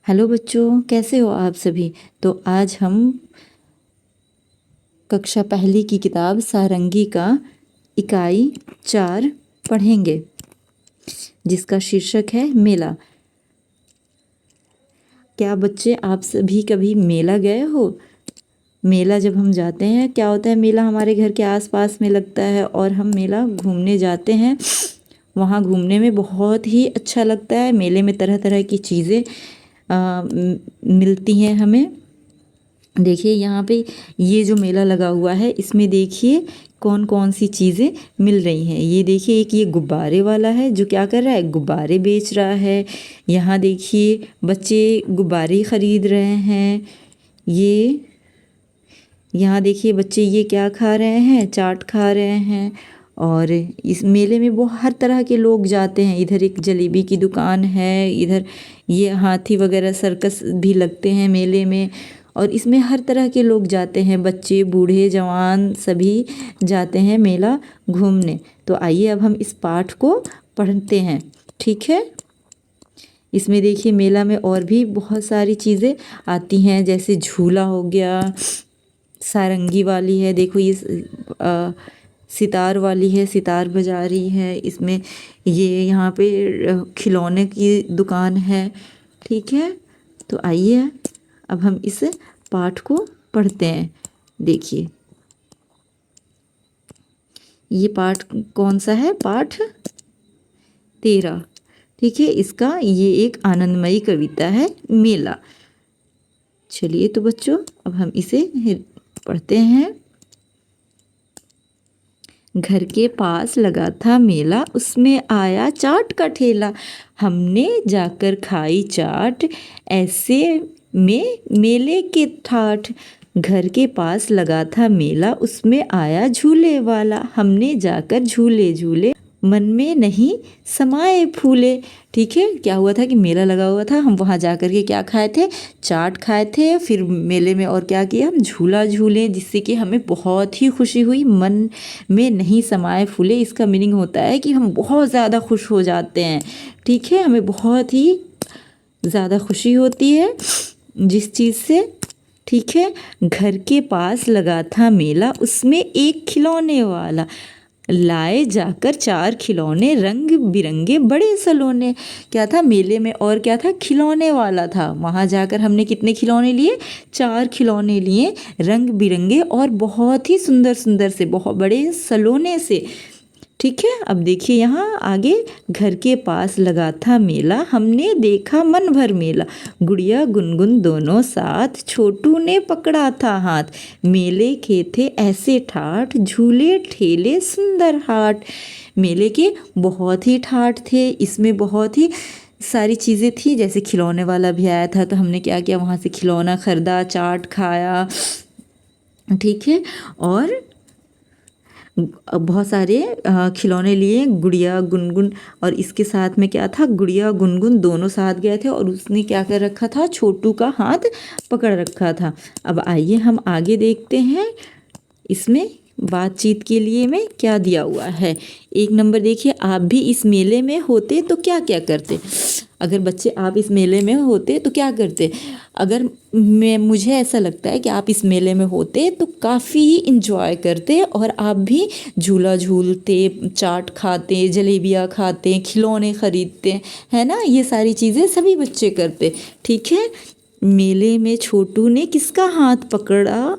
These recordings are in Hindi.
हेलो बच्चों, कैसे हो आप सभी। तो आज हम कक्षा पहली की किताब सारंगी का इकाई 4 पढ़ेंगे, जिसका शीर्षक है मेला। क्या बच्चे आप सभी कभी मेला गए हो? मेला जब हम जाते हैं, क्या होता है, मेला हमारे घर के आसपास में लगता है और हम मेला घूमने जाते हैं। वहाँ घूमने में बहुत ही अच्छा लगता है। मेले में तरह तरह की चीज़ें मिलती हैं हमें। देखिए यहाँ पे ये जो मेला लगा हुआ है, इसमें देखिए कौन कौन सी चीज़ें मिल रही हैं। ये देखिए, एक ये गुब्बारे वाला है जो क्या कर रहा है, गुब्बारे बेच रहा है। यहाँ देखिए बच्चे गुब्बारे खरीद रहे हैं। ये यहाँ देखिए बच्चे ये क्या खा रहे हैं, चाट खा रहे हैं। और इस मेले में बहुत हर तरह के लोग जाते हैं। इधर एक जलेबी की दुकान है, इधर ये हाथी वगैरह सर्कस भी लगते हैं मेले में। और इसमें हर तरह के लोग जाते हैं, बच्चे बूढ़े जवान सभी जाते हैं मेला घूमने। तो आइए अब हम इस पाठ को पढ़ते हैं, ठीक है। इसमें देखिए मेला में और भी बहुत सारी चीज़ें आती हैं, जैसे झूला हो गया, सारंगी वाली है, देखो ये सितार वाली है, सितार बजा रही है इसमें। ये यहाँ पे खिलौने की दुकान है, ठीक है। तो आइए अब हम इस पाठ को पढ़ते हैं। देखिए ये पाठ कौन सा है, पाठ 13, ठीक है। इसका ये एक आनंदमयी कविता है, मेला। चलिए तो बच्चों अब हम इसे पढ़ते हैं। घर के पास लगा था मेला, उसमें आया चाट का ठेला। हमने जाकर खाई चाट, ऐसे में मेले के ठाठ। घर के पास लगा था मेला, उसमें आया झूले वाला। हमने जाकर झूले झूले, मन में नहीं समाए फूले। ठीक है, क्या हुआ था कि मेला लगा हुआ था, हम वहाँ जा कर के क्या खाए थे, चाट खाए थे। फिर मेले में और क्या किया, हम झूला झूले, जिससे कि हमें बहुत ही खुशी हुई। मन में नहीं समाए फूले, इसका मीनिंग होता है कि हम बहुत ज़्यादा खुश हो जाते हैं, ठीक है। हमें बहुत ही ज़्यादा खुशी होती है जिस चीज़ से, ठीक है। घर के पास लगा था मेला, उसमें एक खिलौने वाला। लाए जाकर 4 खिलौने, रंग बिरंगे बड़े सलोने। क्या था मेले में, और क्या था, खिलौने वाला था। वहाँ जाकर हमने कितने खिलौने लिए, 4 खिलौने लिए, रंग बिरंगे और बहुत ही सुंदर सुंदर से, बहुत बड़े सलोने से, ठीक है। अब देखिए यहाँ आगे, घर के पास लगा था मेला, हमने देखा मन भर मेला। गुड़िया गुनगुन दोनों साथ, छोटू ने पकड़ा था हाथ। मेले के थे ऐसे ठाठ, झूले ठेले सुंदर हाट। मेले के बहुत ही ठाठ थे, इसमें बहुत ही सारी चीज़ें थी। जैसे खिलौने वाला भी आया था, तो हमने क्या किया, वहाँ से खिलौना खरीदा, चाट खाया, ठीक है। और बहुत सारे खिलौने लिए, गुड़िया गुनगुन, और इसके साथ में क्या था, गुड़िया गुनगुन दोनों साथ गए थे, और उसने क्या कर रखा था, छोटू का हाथ पकड़ रखा था। अब आइए हम आगे देखते हैं, इसमें बातचीत के लिए में क्या दिया हुआ है। 1 नंबर देखिए, आप भी इस मेले में होते तो क्या क्या करते। अगर बच्चे आप इस मेले में होते तो क्या करते। अगर मुझे ऐसा लगता है कि आप इस मेले में होते तो काफ़ी ही इंजॉय करते, और आप भी झूला झूलते, चाट खाते, जलेबियाँ खाते, खिलौने ख़रीदते, है ना। ये सारी चीज़ें सभी बच्चे करते, ठीक है। मेले में छोटू ने किसका हाथ पकड़ा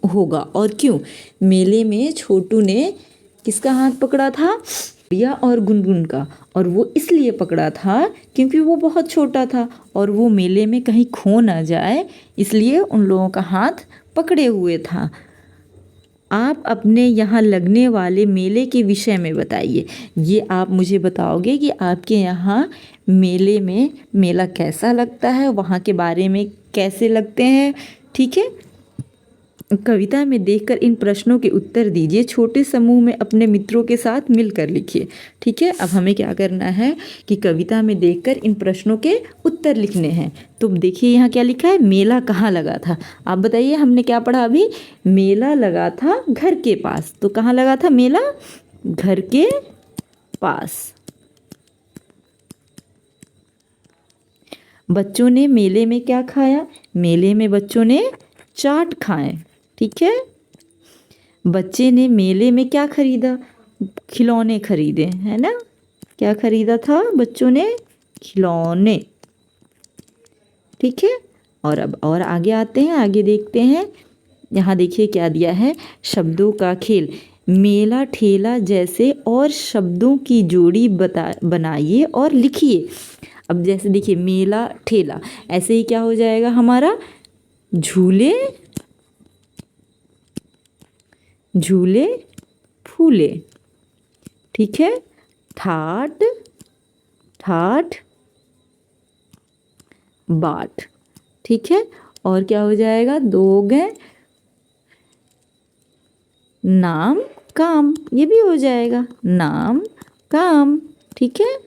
होगा और क्यों। मेले में छोटू ने किसका हाथ पकड़ा था, गुड़िया और गुनगुन का। और वो इसलिए पकड़ा था क्योंकि वो बहुत छोटा था और वो मेले में कहीं खो ना जाए, इसलिए उन लोगों का हाथ पकड़े हुए था। आप अपने यहाँ लगने वाले मेले के विषय में बताइए। ये आप मुझे बताओगे कि आपके यहाँ मेले में मेला कैसा लगता है, वहाँ के बारे में कैसे लगते हैं, ठीक है। कविता में देखकर इन प्रश्नों के उत्तर दीजिए, छोटे समूह में अपने मित्रों के साथ मिलकर लिखिए, ठीक है। अब हमें क्या करना है कि कविता में देखकर इन प्रश्नों के उत्तर लिखने हैं। तो देखिए यहाँ क्या लिखा है, मेला कहाँ लगा था। आप बताइए, हमने क्या पढ़ा अभी, मेला लगा था घर के पास। तो कहाँ लगा था मेला, घर के पास। बच्चों ने मेले में क्या खाया? मेले में बच्चों ने चाट खाए। ठीक है। बच्चे ने मेले में क्या खरीदा? खिलौने खरीदे, है ना। क्या खरीदा था बच्चों ने? खिलौने। ठीक है। और अब और आगे आते हैं, आगे देखते हैं। यहाँ देखिए क्या दिया है, शब्दों का खेल। मेला ठेला जैसे और शब्दों की जोड़ी बनाइए और लिखिए। अब जैसे देखिए मेला ठेला, ऐसे ही क्या हो जाएगा हमारा? झूले झूले फूले। ठीक है। ठाट ठाठ बाट। ठीक है। और क्या हो जाएगा? दो हो गए। नाम काम, ये भी हो जाएगा, नाम काम। ठीक है।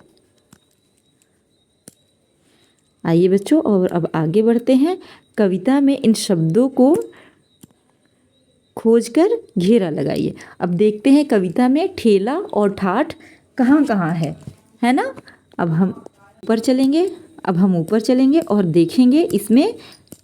आइए बच्चों, और अब आगे बढ़ते हैं। कविता में इन शब्दों को खोजकर घेरा लगाइए। अब देखते हैं कविता में ठेला और ठाठ कहाँ कहाँ है ना। अब हम ऊपर चलेंगे और देखेंगे इसमें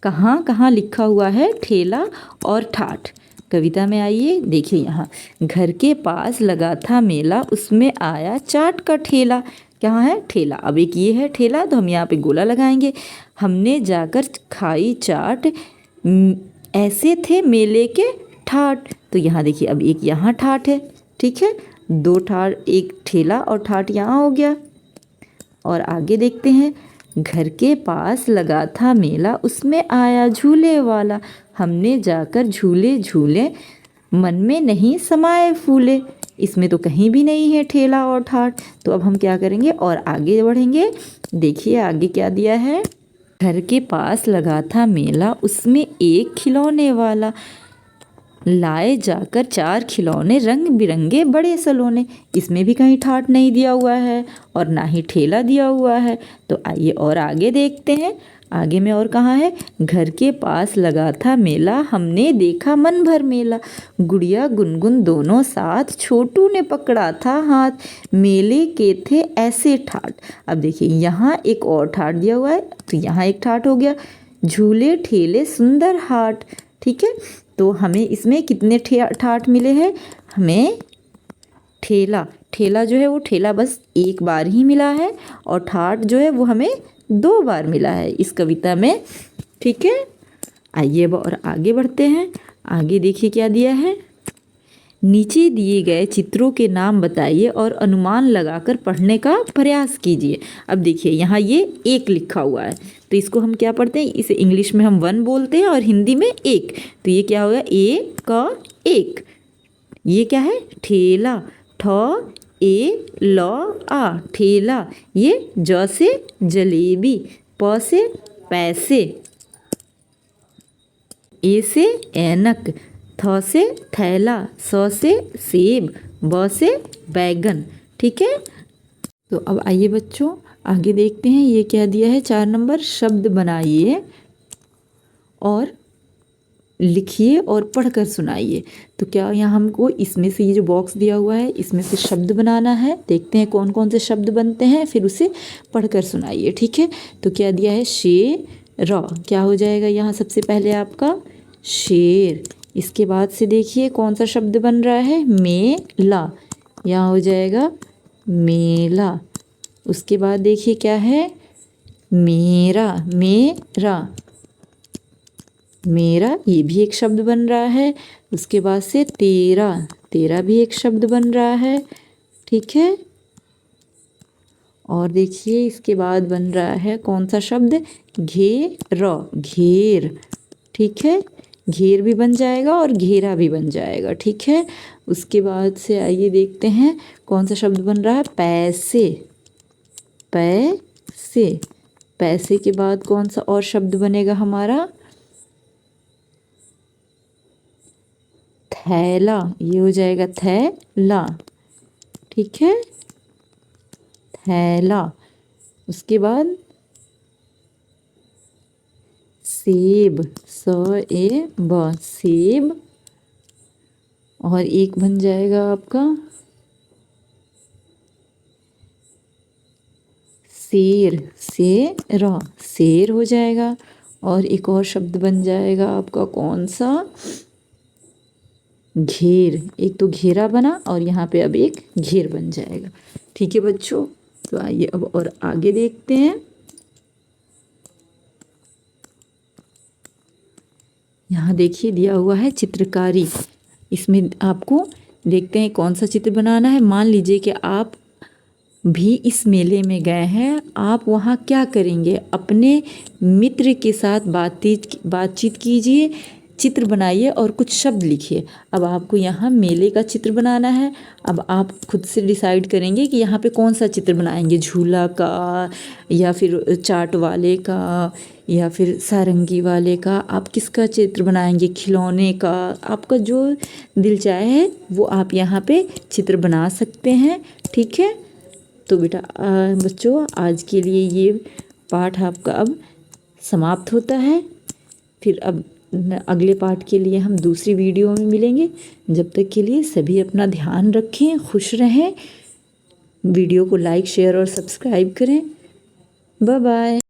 कहाँ कहाँ लिखा हुआ है ठेला और ठाठ। कविता में आइए, देखिए यहाँ, घर के पास लगा था मेला, उसमें आया चाट का ठेला। कहाँ है? ठेला। अब एक ये है ठेला, तो हम यहाँ पे गोला लगाएंगे। हमने जाकर खाई चाट, ऐसे थे मेले के ठाठ। तो यहाँ देखिए, अब एक यहाँ ठाठ है। ठीक है। दो ठाठ, एक ठेला और ठाठ यहाँ हो गया। और आगे देखते हैं। घर के पास लगा था मेला, उसमें आया झूले वाला, हमने जाकर झूले झूले, मन में नहीं समाये फूले। इसमें तो कहीं भी नहीं है ठेला और ठाठ। तो अब हम क्या करेंगे और आगे बढ़ेंगे। देखिए आगे क्या दिया है। घर के पास लगा था मेला, उसमें एक खिलौने वाला, लाए जाकर चार खिलौने रंग बिरंगे बड़े सलोने। इसमें भी कहीं ठाठ नहीं दिया हुआ है और ना ही ठेला दिया हुआ है। तो आइए और आगे देखते हैं। आगे में और कहाँ है? घर के पास लगा था मेला, हमने देखा मन भर मेला, गुड़िया गुनगुन दोनों साथ, छोटू ने पकड़ा था हाथ, मेले के थे ऐसे ठाठ। अब देखिए यहाँ एक और ठाठ दिया हुआ है, तो यहाँ एक ठाठ हो गया। झूले ठेले सुंदर हाट। ठीक है। तो हमें इसमें कितने ठाठ मिले हैं? हमें ठेला जो है वो ठेला बस एक बार ही मिला है, और ठाठ जो है वो हमें दो बार मिला है इस कविता में। ठीक है। आइए और आगे बढ़ते हैं। आगे देखिए क्या दिया है। नीचे दिए गए चित्रों के नाम बताइए और अनुमान लगाकर पढ़ने का प्रयास कीजिए। अब देखिए यहाँ ये एक लिखा हुआ है, तो इसको हम क्या पढ़ते हैं? इसे इंग्लिश में हम वन बोलते हैं और हिंदी में एक। तो ये क्या होगा? ए का एक। ये क्या है? ठेला। ठ ए ल आ, ठेला। ये ज से जलेबी, प से पैसे, ए से ऐनक, थ से थैला, स से सेब, ब से बैगन। ठीक है। तो अब आइए बच्चों आगे देखते हैं। ये क्या दिया है? 4 नंबर, शब्द बनाइए और लिखिए और पढ़कर सुनाइए। तो क्या यहाँ हमको इसमें से, ये जो बॉक्स दिया हुआ है इसमें से शब्द बनाना है। देखते हैं कौन कौन से शब्द बनते हैं, फिर उसे पढ़कर सुनाइए। ठीक है। तो क्या दिया है? शेर। क्या हो जाएगा यहाँ सबसे पहले आपका? शेर। इसके बाद से देखिए कौन सा शब्द बन रहा है? मेला। यहाँ हो जाएगा मेला। उसके बाद देखिए क्या है? मेरा। मेरा, ये भी एक शब्द बन रहा है। उसके बाद से तेरा भी एक शब्द बन रहा है। ठीक है। और देखिए इसके बाद बन रहा है कौन सा शब्द? घेर। ठीक है। घेर भी बन जाएगा और घेरा भी बन जाएगा। ठीक है। उसके बाद से आइए देखते हैं कौन सा शब्द बन रहा है? पैसे के बाद कौन सा और शब्द बनेगा हमारा? थैला। ये हो जाएगा थैला। ठीक है। थैला। उसके बाद सेब, सेब। और एक बन जाएगा आपका शेर, शेर हो जाएगा। और एक और शब्द बन जाएगा आपका कौन सा, घेर। एक तो घेरा बना और यहाँ पे अब एक घेर बन जाएगा। ठीक है बच्चों, तो आइए अब और आगे देखते हैं। यहाँ देखिए दिया हुआ है चित्रकारी। इसमें आपको देखते हैं कौन सा चित्र बनाना है। मान लीजिए कि आप भी इस मेले में गए हैं, आप वहाँ क्या करेंगे, अपने मित्र के साथ बातचीत कीजिए, चित्र बनाइए और कुछ शब्द लिखिए। अब आपको यहाँ मेले का चित्र बनाना है। अब आप खुद से डिसाइड करेंगे कि यहाँ पे कौन सा चित्र बनाएंगे, झूला का या फिर चाट वाले का या फिर सारंगी वाले का। आप किसका चित्र बनाएंगे, खिलौने का, आपका जो दिल चाहे वो आप यहाँ पे चित्र बना सकते हैं। ठीक है, तो बेटा बच्चों आज के लिए ये पाठ आपका अब समाप्त होता है। फिर अब अगले पाठ के लिए हम दूसरी वीडियो में मिलेंगे। जब तक के लिए सभी अपना ध्यान रखें, खुश रहें। वीडियो को लाइक, शेयर और सब्सक्राइब करें। Bye bye.